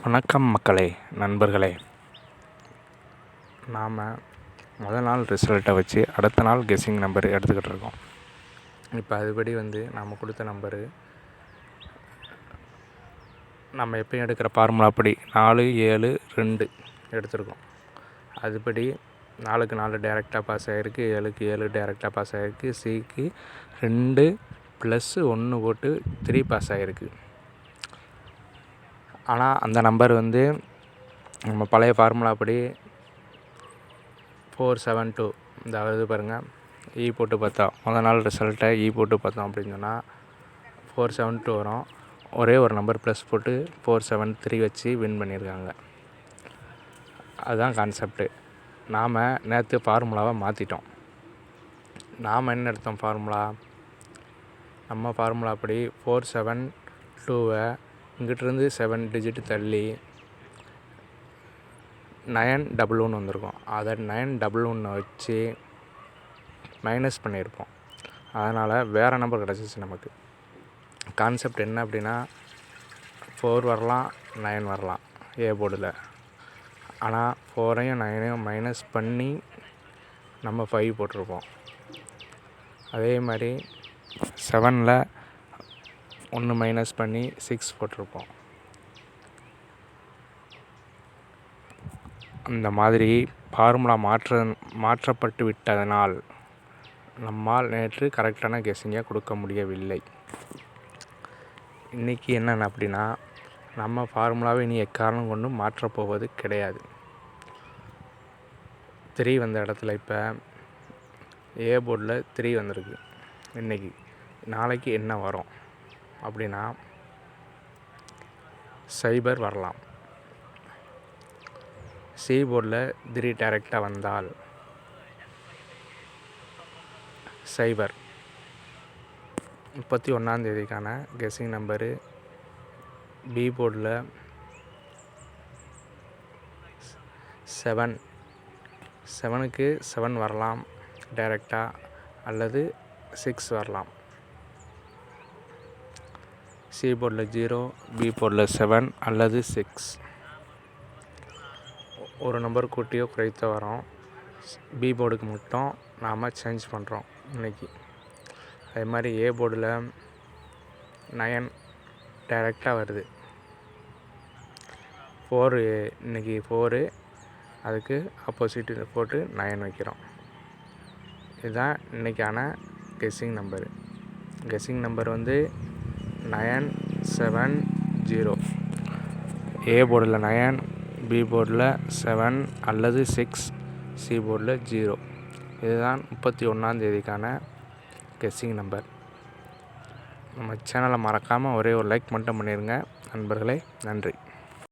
வணக்கம் மக்களே, நண்பர்களே. நாம் முதல் நாள் ரிசல்ட்டை வச்சு அடுத்த நாள் கெஸ்ஸிங் நம்பர் எடுத்துக்கிட்டு இருக்கோம். இப்போ அதுபடி நாம் கொடுத்த நம்பரு நம்ம எப்பயும் எடுக்கிற ஃபார்முலாப்படி 4, 7, 2 எடுத்திருக்கோம். அதுபடி 4க்கு 4 டேரெக்டாக பாஸ் ஆகிருக்கு, 7க்கு 7 டேரெக்டாக பாஸ் ஆகிருக்கு, சிக்கு 2 + 1 போட்டு 3 பாஸ் ஆகிருக்கு. ஆனால் அந்த நம்பர் நம்ம பழைய ஃபார்முலா படி 472, அதாவது பாருங்கள், போட்டு பார்த்தோம். முதல் நாள் ரிசல்ட்டை போட்டு பார்த்தோம் அப்படின்னு சொன்னால் 472 வரும். ஒரே ஒரு நம்பர் ப்ளஸ் போட்டு 473 வச்சு வின் பண்ணியிருக்காங்க. அதுதான் கான்செப்ட்டு. நாம் நேற்று ஃபார்முலாவை மாற்றிட்டோம். நாம் என்ன எடுத்தோம் ஃபார்முலா? நம்ம ஃபார்முலா படி 472வை இங்கிட்டிருந்து 7 டிஜிட் தள்ளி 911 வந்திருக்கும். அதை 911 வச்சு மைனஸ் பண்ணியிருப்போம். அதனால் வேறு நம்பர் கிடச்சிச்சு நமக்கு. கான்செப்ட் என்ன அப்படின்னா, 4 வரலாம், 9 வரலாம் போர்டில். ஆனால் 4ஐயும் 9ஐயும் மைனஸ் பண்ணி நம்ம 5 போட்டிருப்போம். அதே மாதிரி 7ல் 1 மைனஸ் பண்ணி 6 போட்டிருப்போம். அந்த மாதிரி ஃபார்முலா மாற்றப்பட்டு விட்டதனால் நம்மால் நேற்று கரெக்டான கெஸ்ஸிங்கை கொடுக்க முடியவில்லை. இன்றைக்கி என்னென்ன அப்படின்னா, நம்ம ஃபார்முலாவை இனி எக்காரணம் கொண்டு மாற்றப்போவது கிடையாது. 3 வந்த இடத்துல இப்போ போர்டில் 3 வந்திருக்கு. நாளைக்கு என்ன வரும் அப்படின்னா, 0 வரலாம். சி போர்டில் 3 டேரெக்டாக வந்தால் 0. 31ஆம் கெஸ்ஸிங் நம்பரு பி போர்டில் 7. 7க்கு 7 வரலாம் டேரெக்டாக, அல்லது 6 வரலாம். சி போர்டில் 0, பி போர்டில் 7 அல்லது 6. ஒரு நம்பர் கூட்டியோ குறைத்தோ வரோம். பி போர்டுக்கு மட்டும் நாம் சேஞ்ச் பண்ணுறோம் இன்றைக்கி. அதே மாதிரி போர்டில் 9 டேரெக்டாக வருது. 4 இன்றைக்கி 4, அதுக்கு ஆப்போசிட் போட்டு 9 வைக்கிறோம். இதுதான் இன்றைக்கான கெஸ்ஸிங் நம்பரு. Guessing number 970. போர்டில் 9, பி போர்டில் 7 அல்லது 6, சி போர்டில் 0. இதுதான் 31ஆம் கெஸ்ஸிங் நம்பர். நம்ம சேனலை மறக்காமல் ஒரே ஒரு லைக் மட்டும் பண்ணிடுங்க நண்பர்களே. நன்றி.